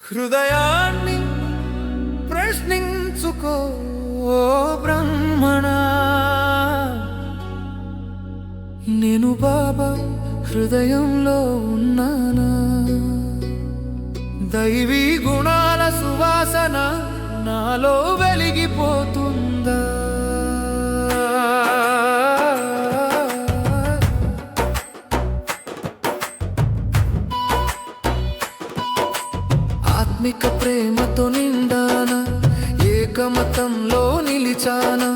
హృదయాన్ని ప్రశ్నించుకో బ్రహ్మణ. నేను బాబా హృదయంలో ఉన్నానా? దైవీ గుణాల సువాసన నాలో వెలిగిపోతుందా? ఆత్మిక ప్రేమతో నిండానా? ఏకమతంలో నిలిచానా?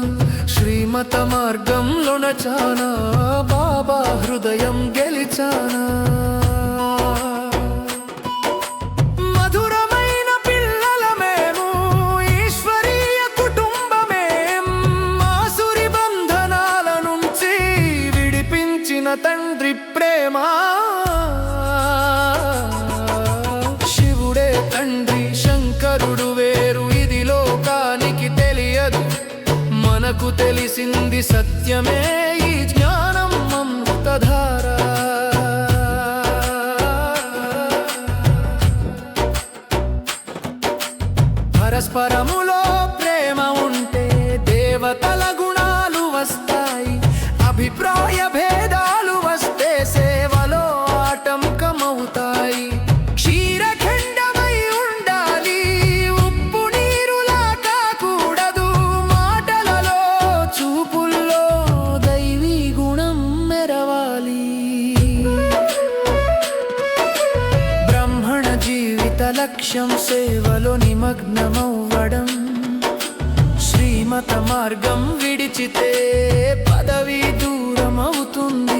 శ్రీమత మార్గంలో నచానా? బాబా హృదయం గెలిచానా? మధురమైన పిల్లల మేము, ఈశ్వరీయ కుటుంబమేం, ఆసురి బంధనాల నుంచి విడిపించిన తండ్రి ప్రేమ. శివుడే తండ్రి, శంకరుడు వేరు, ఇది లోకానికి తెలియదు. మనకు తెలిసింది సత్యమే, ఈ జ్ఞానం అమృతధార. పరస్పరములో ప్రేమ ఉంటే దేవతల గుణాలు వస్తాయి. అభిప్రాయ భేదాలు వస్తే సేవలో ఆటంకమవుతాయి. క్షీరఖండమై ఉండాలి, ఉప్పు నీరులా కాకూడదు. మాటలలో చూపుల్లో దైవీ గుణం మెరవాలి. బ్రహ్మణ జీవిత లక్ష్యం సేవలో నిమగ్నమవ్వడం. శ్రీమత మార్గం విడిచితే పదవి దూరమవుతుంది.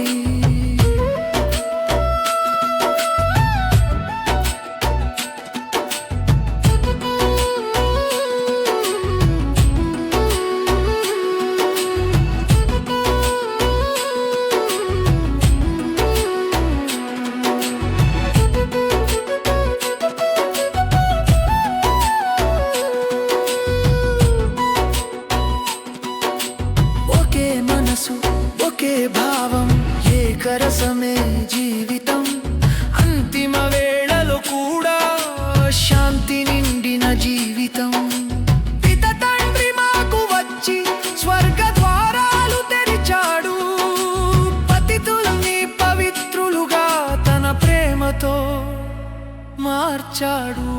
ఒకే మనసు, ఒకే భావం, ఏకరసమే జీవితం. అంతిమ వేళలో కూడా శాంతి నిండిన జీవితం. పిత తండ్రి మాకు వచ్చి స్వర్గ ద్వారాలు తెరిచాడు. పతితుల్ని పవిత్రులుగా తన ప్రేమతో మార్చాడు.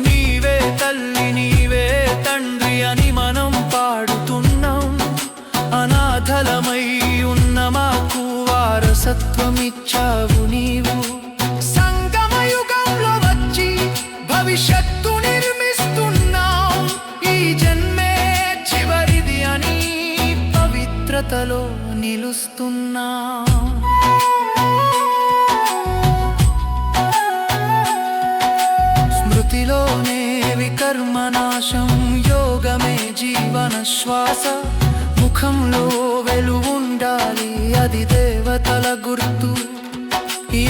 నీవే తల్లి, నీవే తండ్రి అని మనం పాడుతున్నాం. అనాథలమై ఉన్న మాకు వారసత్వం ఇచ్చావు నీవు. సంగమయుగంలో వచ్చి భవిష్యత్తు నిర్మిస్తున్నాం. ఈ జన్మే చివరిది అని పవిత్రతలో నిలుస్తున్నాం. స్మృతిలోనే వికర్మనాశం, యోగమే జీవన శ్వాస. ముఖంలో వెలుగుండాలి, అది దేవతల గుర్తు.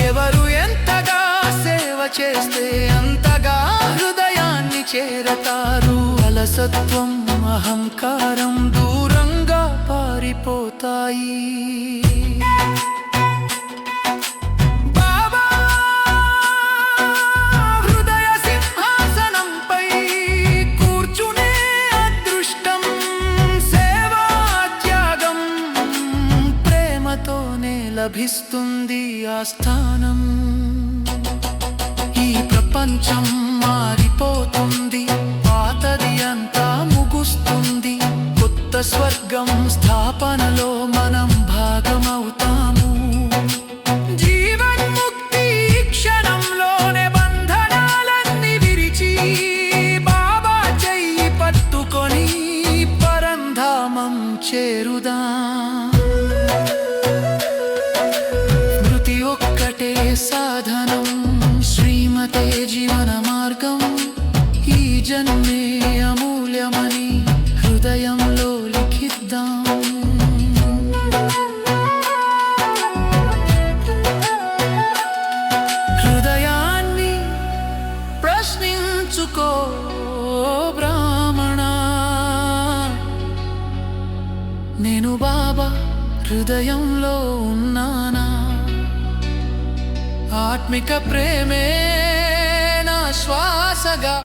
ఎవరు ఎంతగా సేవ చేస్తే అంతగా హృదయాన్ని చేరతారు. అలసత్వం, అహంకారం దూరంగా పారిపోతాయి. బాబా హృదయ సింహాసనంపై కూర్చునే అదృష్టం. సేవా త్యాగం ప్రేమతోనే లభిస్తుంది ఆ స్థానం. ఈ ప్రపంచం మారిపోతుంది, పాతది అంతా ముగుస్తుంది. కొత్త స్వర్గం స్థాపనలో మనం భాగమవుతాము. జీవన్ముక్తి క్షణంలోనే బంధనాలన్నీ విరిచి బాబా చెయ్యి పట్టుకొని పరంధామం చేరుదాం. స్మృతి ఒక్కటే సాధనం, శ్రీమతే జీవన మార్గం. ఈ జన్మే అమూల్యమని హృదయంలో లిఖిద్దాం. హృదయాన్ని ప్రశ్నించుకో బ్రాహ్మణ. నేను బాబా హృదయంలో ఉన్నానా? ఆత్మిక ప్రేమే నా శ్వాసగా